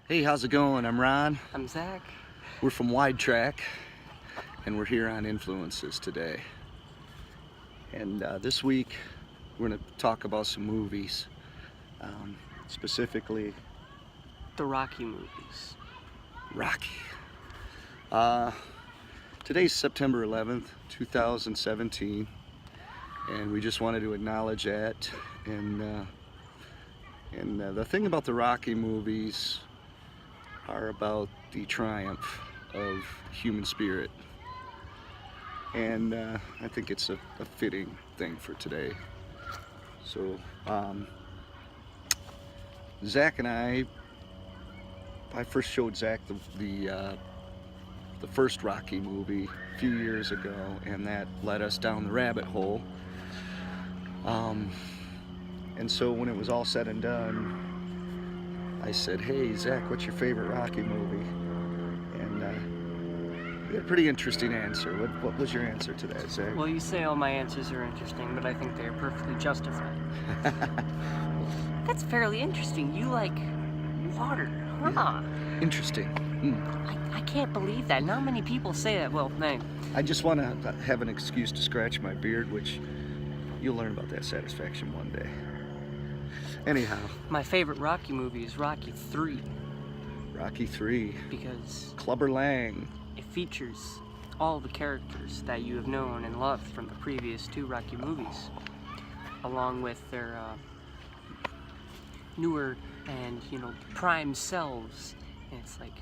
Hey, how's it going? I'm Ron. I'm Zach. We're from Widetrack, and we're here on Influences today. And this week, we're going to talk about some movies, specifically The Rocky movies. Rocky. Today's September 11th, 2017, and we just wanted to acknowledge that. And the thing about the Rocky movies are about the triumph of human spirit, and I think it's a fitting thing for today. So Zach and I first showed Zach the first Rocky movie a few years ago, and that led us down the rabbit hole. And so when it was all said and done, I said, "Hey Zach, what's your favorite Rocky movie?" And we had a pretty interesting answer. What was your answer to that, Zach? Well, you say all my answers are interesting, but I think they are perfectly justified. That's fairly interesting. You like water, huh? Yeah. Interesting. I can't believe that. Not many people say that. Well, no. I just want to have an excuse to scratch my beard, which you'll learn about that satisfaction one day. Anyhow. My favorite Rocky movie is Rocky 3. Rocky 3. Because Clubber Lang. it features all the characters that you have known and loved from the previous two Rocky movies, along with their newer and, prime selves. And it's like,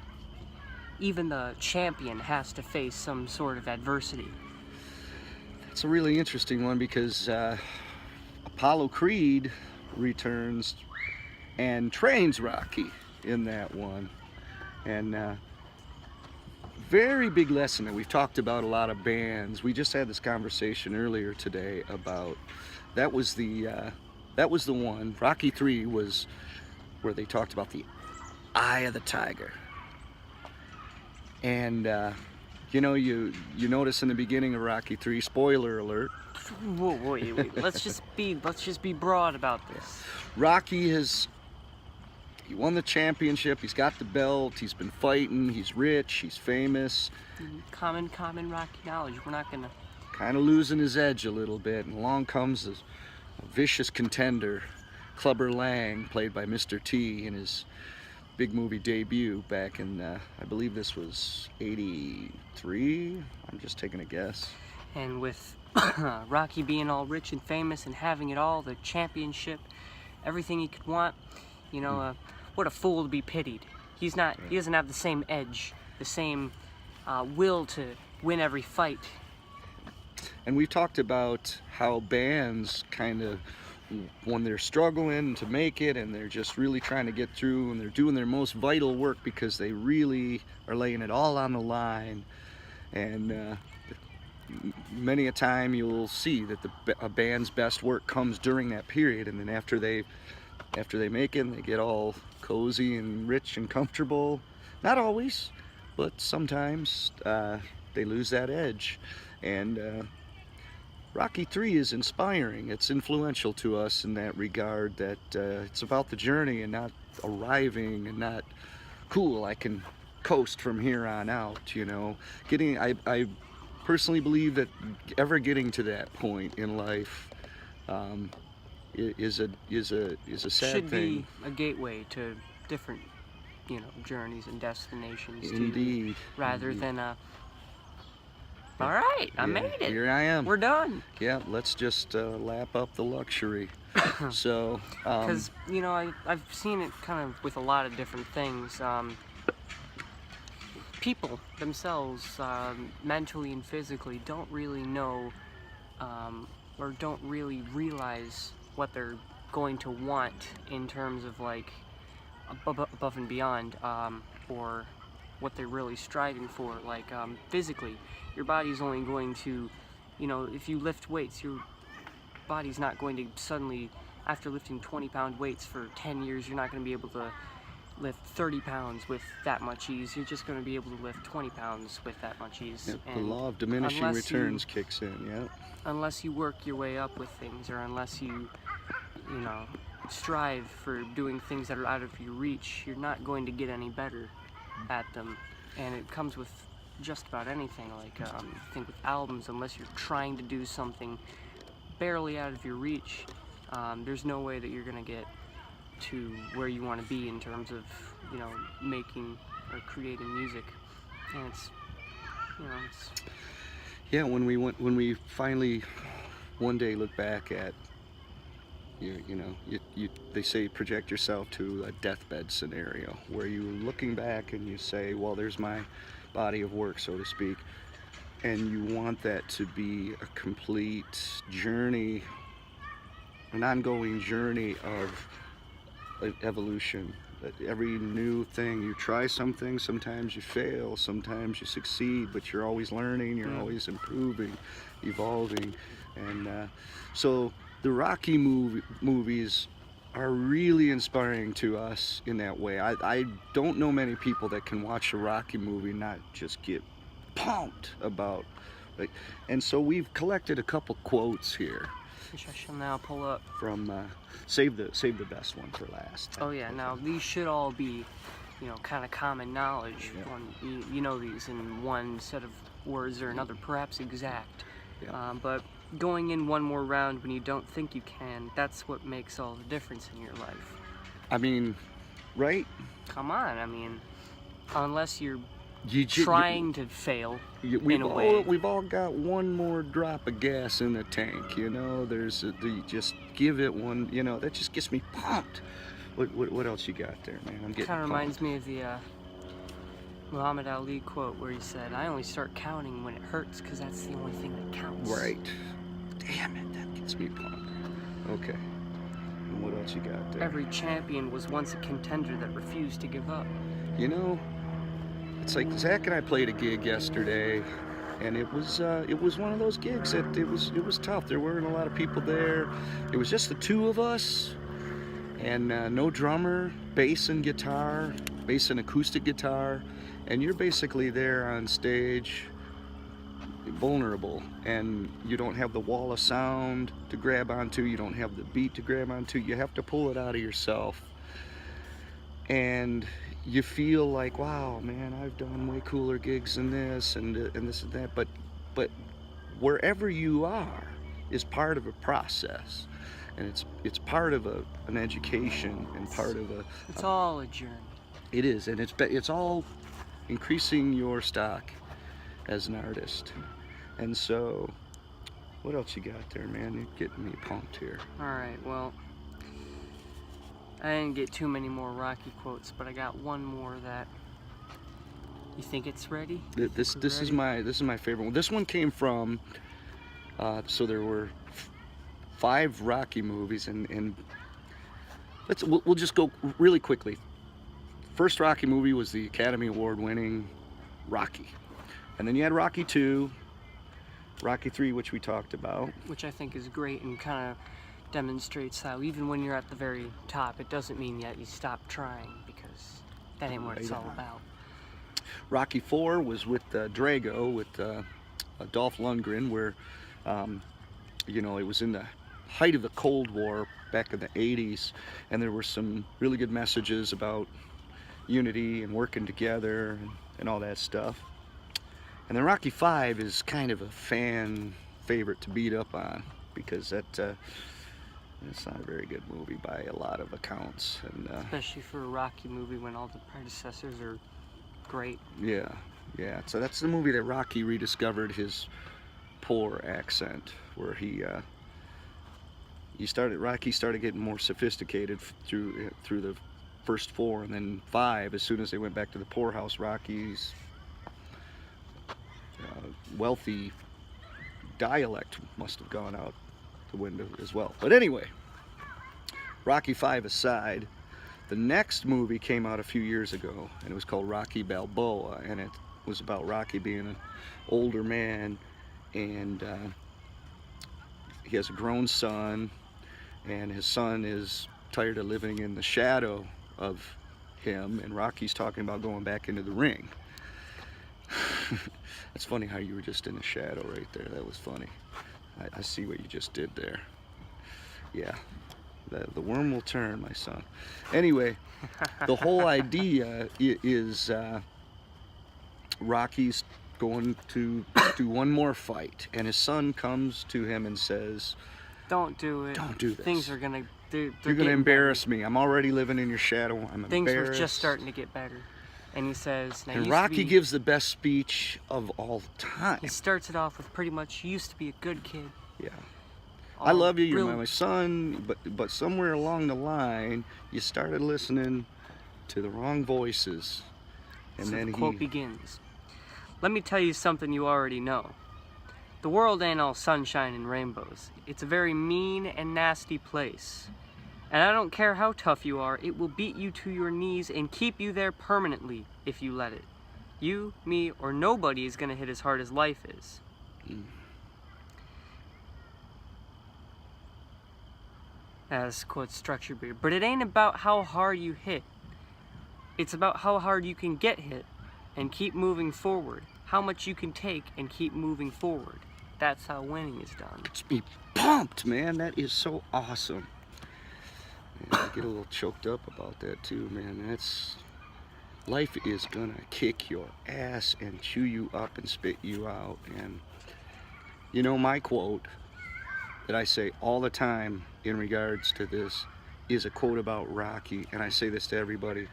even the champion has to face some sort of adversity. It's a really interesting one because Apollo Creed returns and trains Rocky in that one. And very big lesson that we've talked about a lot of bands. We just had this conversation earlier today about that was the one. Rocky 3 was where they talked about the eye of the tiger. And you notice in the beginning of Rocky 3, spoiler alert. Whoa, wait. Let's just be broad about this. Rocky he won the championship. He's got the belt. He's been fighting. He's rich. He's famous. Common Rocky knowledge. We're not gonna. Kind of losing his edge a little bit, and along comes a vicious contender, Clubber Lang, played by Mr. T, in his big movie debut back in, I believe this was '83. I'm just taking a guess. And with Rocky being all rich and famous and having it all, the championship, everything he could want, what a fool to be pitied. He doesn't have the same edge, the same will to win every fight. And we've talked about how bands kind of, when they're struggling to make it and they're just really trying to get through and they're doing their most vital work because they really are laying it all on the line, and many a time you'll see that a band's best work comes during that period, and then after they make it and they get all cozy and rich and comfortable, not always, but sometimes they lose that edge. And Rocky 3 is inspiring. It's influential to us in that regard, that it's about the journey and not arriving and not, cool, I can coast from here on out, I personally believe that ever getting to that point in life is a sad Should thing. be a gateway to different, journeys and destinations. Indeed. Rather than all right, I made it. Here I am. We're done. Yeah, let's just lap up the luxury. So, because I've seen it kind of with a lot of different things. People themselves, mentally and physically, don't really know or don't really realize what they're going to want in terms of like above and beyond, or what they're really striving for. Like physically, your body's only going to, if you lift weights, your body's not going to suddenly, after lifting 20-pound weights for 10 years, you're not going to be able to lift 30 pounds with that much ease. You're just going to be able to lift 20 pounds with that much ease. Yep, and the law of diminishing returns kicks in, yeah. Unless you work your way up with things, or unless you, strive for doing things that are out of your reach, you're not going to get any better at them. And it comes with just about anything. Like, I think with albums, unless you're trying to do something barely out of your reach, there's no way that you're gonna get to where you want to be in terms of, you know, making or creating music. And it's, you know, it's Yeah, when we finally one day look back at they say project yourself to a deathbed scenario where you're looking back and you say, well, there's my body of work, so to speak, and you want that to be a complete journey, an ongoing journey of evolution. Every new thing you try something, sometimes you fail, sometimes you succeed, but you're always learning, you're always improving, evolving. And so the Rocky movies are really inspiring to us in that way. I don't know many people that can watch a Rocky movie and not just get pumped about it. And so we've collected a couple quotes here, which I shall now pull up from save the best one for last. Oh yeah, now these should all be, you know, kind of common knowledge. Yeah. You know these in one set of words or another, perhaps exact. Yeah. But going in one more round when you don't think you can, that's what makes all the difference in your life. I mean, right? Come on, I mean, unless you're trying to fail in a way. We've all got one more drop of gas in the tank, you know. Just give it one, you know. That just gets me pumped. What else you got there, man? I'm getting Kind of pumped. reminds me of the Muhammad Ali quote where he said, "I only start counting when it hurts because that's the only thing that counts." Right. Damn it, that gets me pumped. Okay. And what else you got there? Every champion was once a contender that refused to give up. You know, it's like Zach and I played a gig yesterday, and it was one of those gigs that it was tough. There weren't a lot of people there. It was just the two of us, and no drummer, bass and acoustic guitar, and you're basically there on stage, vulnerable, and you don't have the wall of sound to grab onto. You don't have the beat to grab onto. You have to pull it out of yourself, and you feel like, wow, man, I've done way cooler gigs than this and this and that, but wherever you are is part of a process, and it's part of an education and part of it's all a journey. It is, and it's all increasing your stock as an artist. And so, what else you got there, man? You're getting me pumped here. All right, well, I didn't get too many more Rocky quotes, but I got one more that. You think it's ready? This is my favorite one. This one came from. So there were 5 Rocky movies, and we'll just go really quickly. First Rocky movie was the Academy Award winning Rocky, and then you had Rocky 2, Rocky 3, which we talked about, which I think is great and kind of demonstrates how even when you're at the very top, it doesn't mean that you stop trying, because that ain't what it's all about. Rocky 4 was with Drago, with Dolph Lundgren, where you know, it was in the height of the Cold War back in the 80s, and there were some really good messages about unity and working together and all that stuff. And then Rocky 5 is kind of a fan favorite to beat up on, because it's not a very good movie by a lot of accounts, and especially for a Rocky movie when all the predecessors are great. Yeah. So that's the movie that Rocky rediscovered his poor accent, where Rocky started getting more sophisticated through the first 4, and then 5, as soon as they went back to the poorhouse, Rocky's wealthy dialect must have gone out the window as well. But anyway, Rocky 5 aside, the next movie came out a few years ago, and it was called Rocky Balboa, and it was about Rocky being an older man, and he has a grown son, and his son is tired of living in the shadow of him, and Rocky's talking about going back into the ring. It's funny how you were just in the shadow right there. That was funny. I see what you just did there. Yeah. The worm will turn, my son. Anyway, the whole idea is Rocky's going to do one more fight, and his son comes to him and says, Don't do it. "Don't do this. Things are gonna. You're gonna embarrass me. I'm already living in your shadow. I'm Things embarrassed." were just starting to get better. And he says, now, And Rocky gives the best speech of all time. He starts it off with pretty much, "You used to be a good kid. Yeah. I love you, you're my son, but somewhere along the line, you started listening to the wrong voices." And So then the quote begins. "Let me tell you something you already know. The world ain't all sunshine and rainbows. It's a very mean and nasty place. And I don't care how tough you are, it will beat you to your knees and keep you there permanently if you let it. You, me, or nobody is gonna hit as hard as life is." As quote structure beer. But it ain't about how hard you hit. It's about how hard you can get hit and keep moving forward. How much you can take and keep moving forward. That's how winning is done." It's me pumped, man. That is so awesome. Man, I get a little choked up about that too, man. Life is gonna kick your ass and chew you up and spit you out. And you know, my quote that I say all the time in regards to this is a quote about Rocky, and I say this to everybody.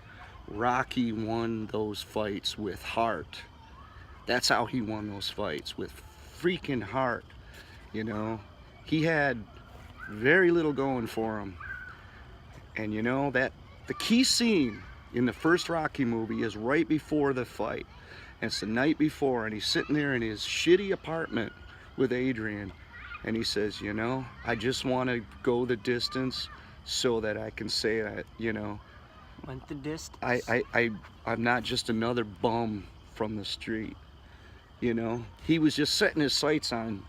Rocky won those fights with heart. That's how he won those fights, with freaking heart. You know, he had very little going for him. And you know, that the key scene in the first Rocky movie is right before the fight. And it's the night before, and he's sitting there in his shitty apartment with Adrian, and he says, "You know, I just want to go the distance so that I can say that, you know, Went the distance. I'm not just another bum from the street." You know, he was just setting his sights on,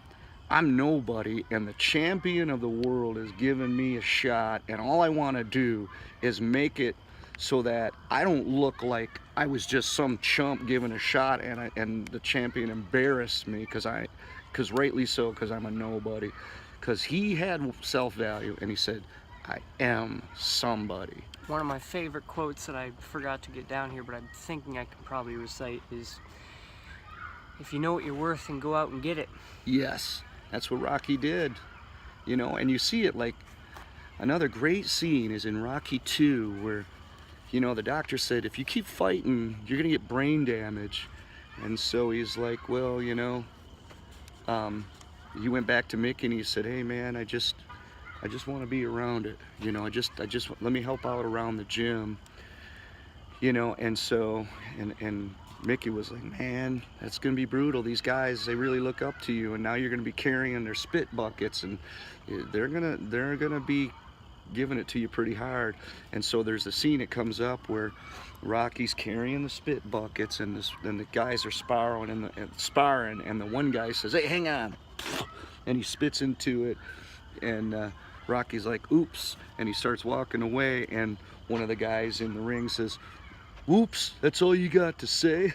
I'm nobody, and the champion of the world is giving me a shot, and all I want to do is make it so that I don't look like I was just some chump given a shot, and the champion embarrassed me, because rightly so, because I'm a nobody. Because he had self-value, and he said, "I am somebody." One of my favorite quotes that I forgot to get down here, but I'm thinking I can probably recite is, "If you know what you're worth, then go out and get it." Yes, that's what Rocky did. You know, and you see it, like, another great scene is in Rocky 2, where, you know, the doctor said, if you keep fighting, you're gonna get brain damage. And so he's like, well, you know, he went back to Mickey and he said, "Hey man, I just want to be around it. You know, I just let me help out around the gym." You know, and so, and Mickey was like, "Man, that's gonna be brutal. These guys, they really look up to you, and now you're gonna be carrying their spit buckets, and they're gonna be giving it to you pretty hard." And so there's a scene that comes up where Rocky's carrying the spit buckets, and the guys are sparring, and the one guy says, "Hey, hang on," and he spits into it, and Rocky's like, "Oops," and he starts walking away, and one of the guys in the ring says, "Oops, that's all you got to say?"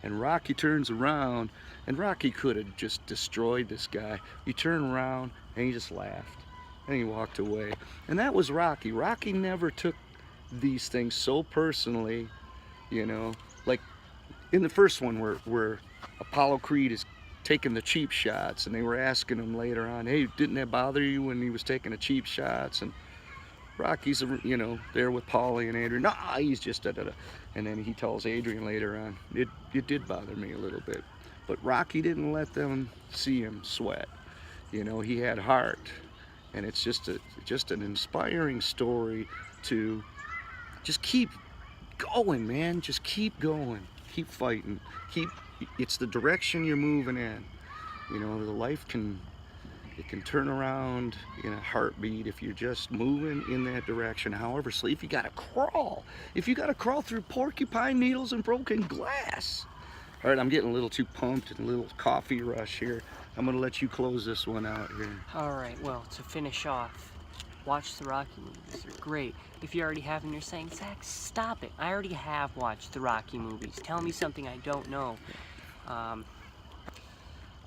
And Rocky turns around, and Rocky could have just destroyed this guy. He turned around and he just laughed, and he walked away. And that was Rocky. Rocky never took these things so personally, you know, like in the first one where Apollo Creed is taking the cheap shots, and they were asking him later on, "Hey, didn't that bother you when he was taking the cheap shots?" And Rocky's, you know, there with Paulie and Adrian. "Nah, he's just da-da-da." And then he tells Adrian later on, it did bother me a little bit. But Rocky didn't let them see him sweat. You know, he had heart. And it's just an inspiring story to just keep going, man. Just keep going. Keep fighting. It's the direction you're moving in. You know, the life can turn around in a heartbeat if you're just moving in that direction. However, so if you gotta crawl through porcupine needles and broken glass. All right, I'm getting a little too pumped and a little coffee rush here. I'm gonna let you close this one out here. Alright, well, to finish off, watch the Rocky movies. They're great. If you already have them, you're saying, "Zach, stop it. I already have watched the Rocky movies. Tell me something I don't know."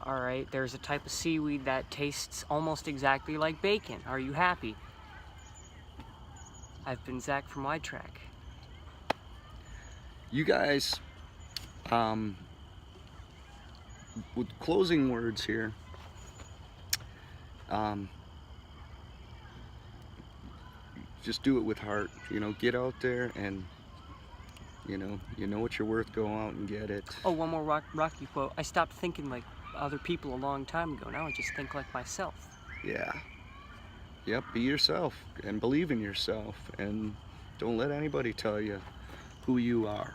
Alright, there's a type of seaweed that tastes almost exactly like bacon. Are you happy? I've been Zach from Widetrack. You guys, with closing words here, just do it with heart. You know, get out there and you know what you're worth. Go out and get it. Oh, one more Rocky quote. I stopped thinking like other people a long time ago. Now I just think like myself. Yeah. Yep. Be yourself and believe in yourself, and don't let anybody tell you who you are.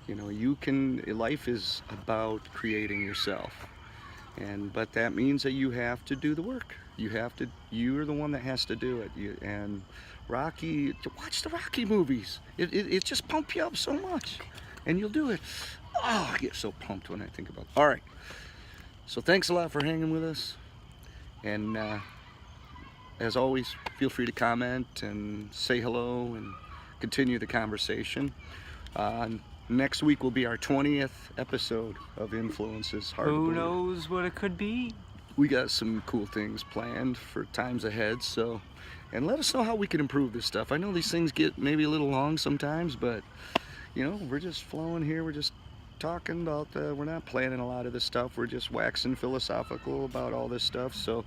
You know, you can. Life is about creating yourself, but that means that you have to do the work. You're the one that has to do it. And Rocky, watch the Rocky movies. It just pump you up so much, and you'll do it. Oh, I get so pumped when I think about it. All right. So thanks a lot for hanging with us, and as always, feel free to comment and say hello and continue the conversation. Next week will be our 20th episode of Influences. Hard to Who believe. knows what it could be? We got some cool things planned for times ahead, and let us know how we can improve this stuff. I know these things get maybe a little long sometimes, but you know, we're just flowing here. We're just talking about, we're not planning a lot of this stuff. We're just waxing philosophical about all this stuff. So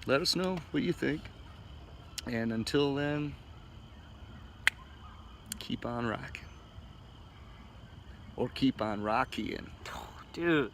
let us know what you think. And until then, keep on rocking. Or keep on rockying. Oh, dude.